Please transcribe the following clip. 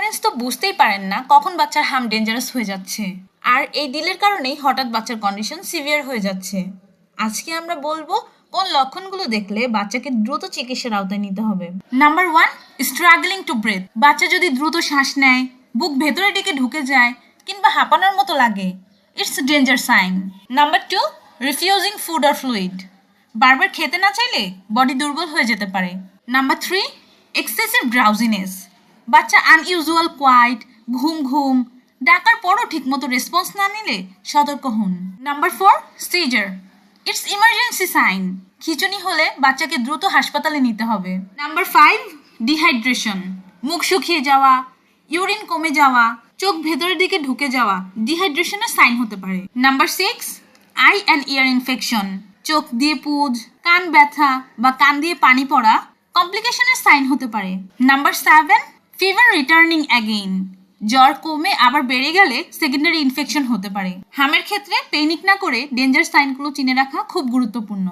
Parents তো বুঝতেই পারেন না কখন বাচ্চার হার্ম ডেঞ্জারাস হয়ে যাচ্ছে, আর এই ডিলের কারণেই হঠাৎ বাচ্চার কন্ডিশন সিভিয়ার হয়ে যাচ্ছে। আজকে আমরা বলবো কোন লক্ষণগুলো দেখলে বাচ্চাকে দ্রুত চিকিৎসার আওতায় নিতে হবে। Number 1, struggling to breathe. বাচ্চা যদি দ্রুত শ্বাস নেয়, বুক ভেতরের দিকে ঢুকে যায় কিংবা হাঁপানোর মতো লাগে, it's danger sign. Number 2, refusing food or fluid. বারবার খেতে না চাইলে বডি দুর্বল হয়ে যেতে পারে। Number 3, excessive drowsiness. বাচ্চা আনইউজুয়াল কোয়াইট, ঘুম ঘুম, ডাকার পরও ঠিকমতো রেসপন্স না নিলে সতর্ক হন। Number 4, seizure. It's emergency sign. খিঁচুনি হলে বাচ্চাকে দ্রুত হাসপাতালে নিতে হবে। Number 5, dehydration. মুখ শুকিয়ে যাওয়া, ইউরিন কমে যাওয়া, চোখ ভেতরের দিকে ঢুকে যাওয়া ডিহাইড্রেশনের সাইন হতে পারে। Number 6, I and year infection. চোখ দিয়ে পুজ, কান ব্যথা বা কান দিয়ে পানি পড়া কমপ্লিকেশনের সাইন হতে পারে। Number 7, fever returning again. জ্বর কমে আবার বেড়ে গেলে সেকেন্ডারি ইনফেকশন হতে পারে। হামের ক্ষেত্রে প্যানিক না করে ডেঞ্জার সাইনগুলো চিনে রাখা খুব গুরুত্বপূর্ণ।